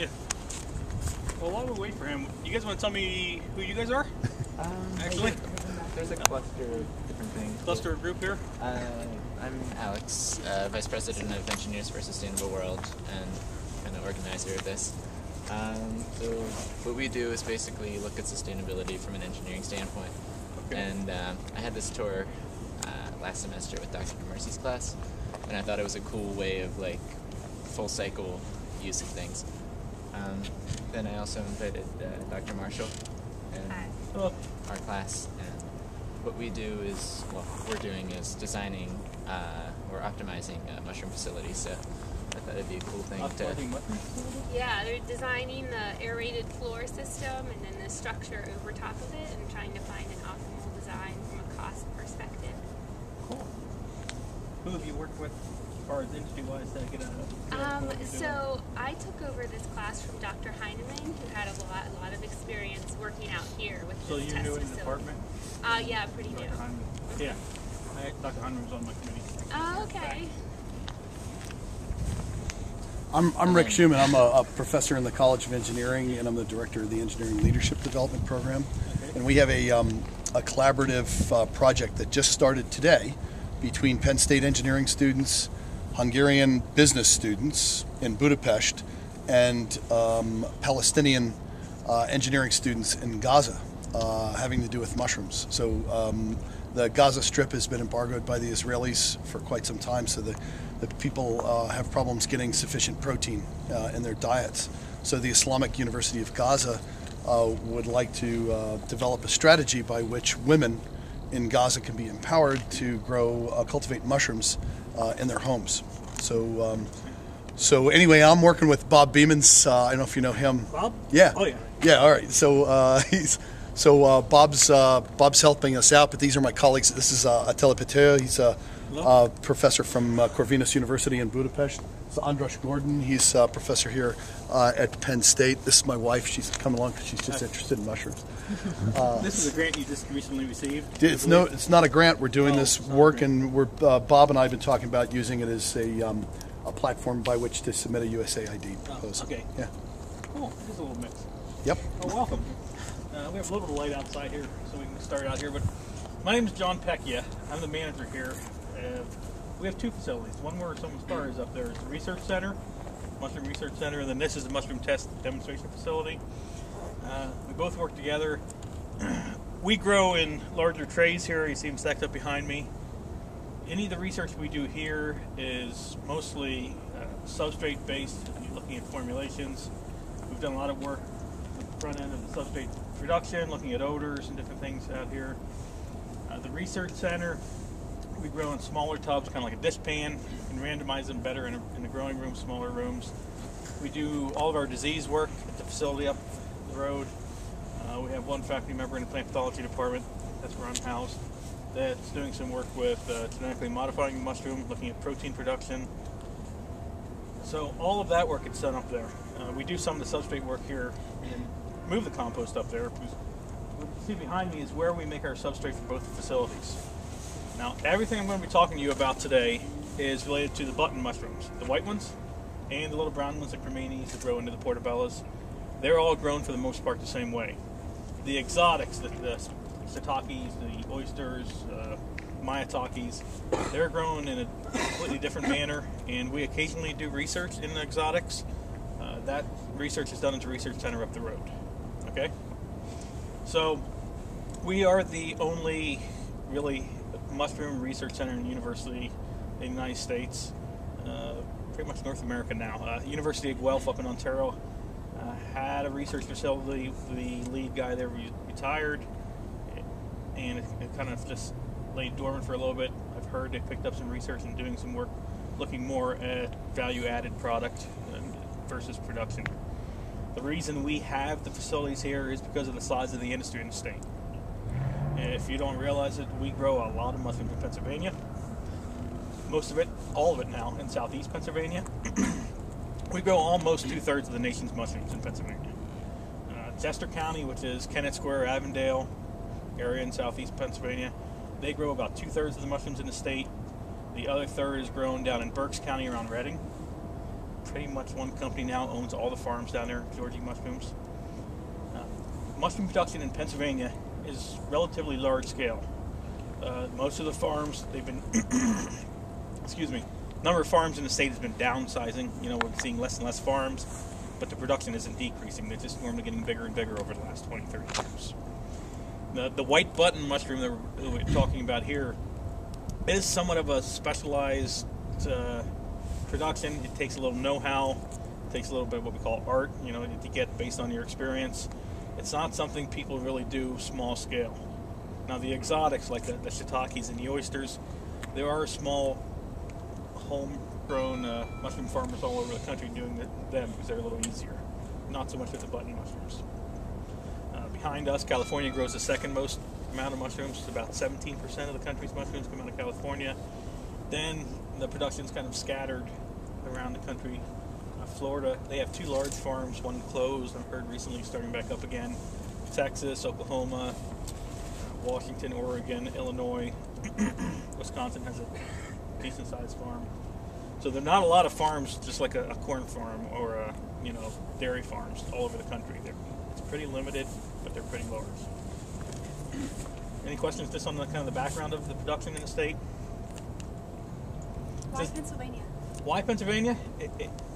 Yeah. Well, while we wait for him, you guys want to tell me who you guys are? Actually, there's a cluster of different things. Cluster group here. I'm Alex, Vice President of Engineers for a Sustainable World, and kind of organizer of this. So what we do is basically look at sustainability from an engineering standpoint. Okay. And I had this tour last semester with Dr. Mercy's class, and I thought it was a cool way of like full cycle use of things. Then I also invited Dr. Marshall and our class, and what we do is, well, we're doing is designing or optimizing mushroom facilities, so I thought it'd be a cool thing to... Yeah, they're designing the aerated floor system and then the structure over top of it and trying to find an optimal design from a cost perspective. Cool. Who have you worked with as far as industry-wise to get out of? So I took over this class from Dr. Heineman, who had a lot of experience working out here with so this you're new in the department? Yeah, pretty new. Yeah. Dr. Heineman was on my committee. Oh, okay. I'm Rick Schumann. I'm a professor in the College of Engineering, and I'm the director of the Engineering Leadership Development Program. Okay. And we have a collaborative project that just started today between Penn State engineering students, Hungarian business students in Budapest, and Palestinian engineering students in Gaza, having to do with mushrooms. So the Gaza Strip has been embargoed by the Israelis for quite some time, so the people have problems getting sufficient protein in their diets. So the Islamic University of Gaza would like to develop a strategy by which women in Gaza can be empowered to cultivate mushrooms in their homes. So anyway, I'm working with Bob Beemans. I don't know if you know him. Bob? Yeah. Oh yeah. Yeah. All right. So Bob's helping us out, but these are my colleagues. This is Attila Peter. He's a professor from Corvinus University in Budapest. It's Andras Gordon. He's a professor here at Penn State. This is my wife. She's come along because she's just interested in mushrooms. This is a grant you just recently received? It's not a grant. We're doing this work, and Bob and I have been talking about using it as a platform by which to submit a USAID proposal. Okay. Yeah. Cool. Just a little mix. Yep. Oh, welcome. We have a little bit of light outside here, so we can start out here. But my name is John Pecchia. I'm the manager here. We have two facilities. One where someone's car is up there. It's the research center, mushroom research center, and then this is the mushroom test demonstration facility. We both work together. We grow in larger trays here. You see them stacked up behind me. Any of the research we do here is mostly substrate based, looking at formulations. We've done a lot of work at the front end of the substrate production, looking at odors and different things out here. The research center, we grow in smaller tubs, kind of like a dish pan, and randomize them better in the growing room, smaller rooms. We do all of our disease work at the facility up the road. We have one faculty member in the plant pathology department, that's where I'm housed, that's doing some work with genetically modifying the mushroom, looking at protein production. So all of that work gets done up there. We do some of the substrate work here and move the compost up there. What you see behind me is where we make our substrate for both facilities. Now, everything I'm going to be talking to you about today is related to the button mushrooms, the white ones, and the little brown ones like cremains that grow into the portobellas. They're all grown for the most part the same way. The exotics, the shiitakes, the oysters, mayatakes, they're grown in a completely different manner, and we occasionally do research in the exotics. That research is done at the research center up the road. Okay? So, we are the only really mushroom research center in university in the United States, pretty much North America now. University of Guelph up in Ontario had a research facility. The lead guy there retired, and it kind of just laid dormant for a little bit. I've heard they picked up some research and doing some work looking more at value-added product versus production. The reason we have the facilities here is because of the size of the industry in the state. If you don't realize it, we grow a lot of mushrooms in Pennsylvania. Most of it, all of it now, in southeast Pennsylvania. We grow almost 2/3 of the nation's mushrooms in Pennsylvania. Chester County, which is Kennett Square, Avondale area in southeast Pennsylvania, they grow about 2/3 of the mushrooms in the state. The other third is grown down in Berks County around Reading. pretty much one company now owns all the farms down there, Georgie Mushrooms. Mushroom production in Pennsylvania is relatively large scale. Most of the farms, they've been, excuse me, number of farms in the state has been downsizing. You know, we're seeing less and less farms, but the production isn't decreasing. They're just normally getting bigger and bigger over the last 20, 30 years. The white button mushroom that we're talking about here is somewhat of a specialized production. It takes a little know-how, it takes a little bit of what we call art, you know, to get based on your experience. It's not something people really do small scale. Now the exotics, like the shiitakes and the oysters, there are small homegrown mushroom farmers all over the country doing them because they're a little easier. Not so much with the button mushrooms. Behind us, California grows the second most amount of mushrooms. It's about 17% of the country's mushrooms come out of California. Then the production's kind of scattered around the country. Florida, they have 2 large farms, one closed, I've heard recently starting back up again. Texas, Oklahoma, Washington, Oregon, Illinois, Wisconsin has a decent sized farm. So there are not a lot of farms, just like a corn farm or dairy farms all over the country. It's pretty limited, but they're pretty large. Any questions just on the kind of the background of the production in the state? Why Pennsylvania? Why Pennsylvania?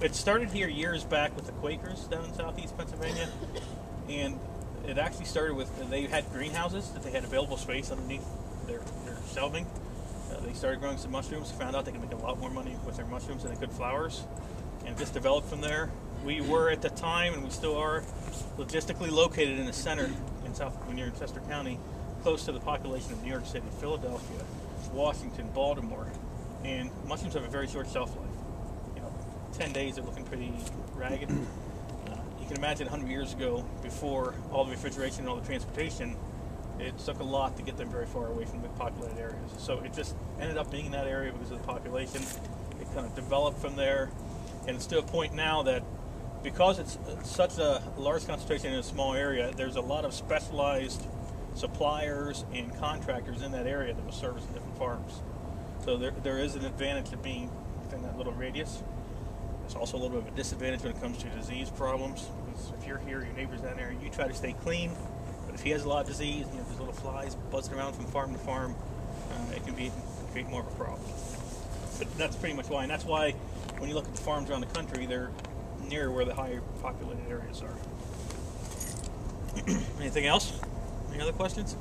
It started here years back with the Quakers down in southeast Pennsylvania, and it actually started with, they had greenhouses that they had available space underneath their shelving. They started growing some mushrooms, found out they could make a lot more money with their mushrooms than they could flowers, and just developed from there. We were at the time, and we still are, logistically located in the center when you're in Chester County, close to the population of New York City, Philadelphia, Washington, Baltimore, and mushrooms have a very short shelf life. 10 days they're looking pretty ragged. You can imagine 100 years ago, before all the refrigeration and all the transportation, it took a lot to get them very far away from the populated areas. So it just ended up being in that area because of the population. It kind of developed from there, and it's to a point now that because it's such a large concentration in a small area, there's a lot of specialized suppliers and contractors in that area that will service the different farms. So there is an advantage to being within that little radius. There's also a little bit of a disadvantage when it comes to disease problems. Because if you're here, your neighbor's down there, you try to stay clean. But if he has a lot of disease, there's little flies buzzing around from farm to farm, it can create more of a problem. But that's pretty much why. And that's why when you look at the farms around the country, they're near where the higher populated areas are. Anything else? Any other questions?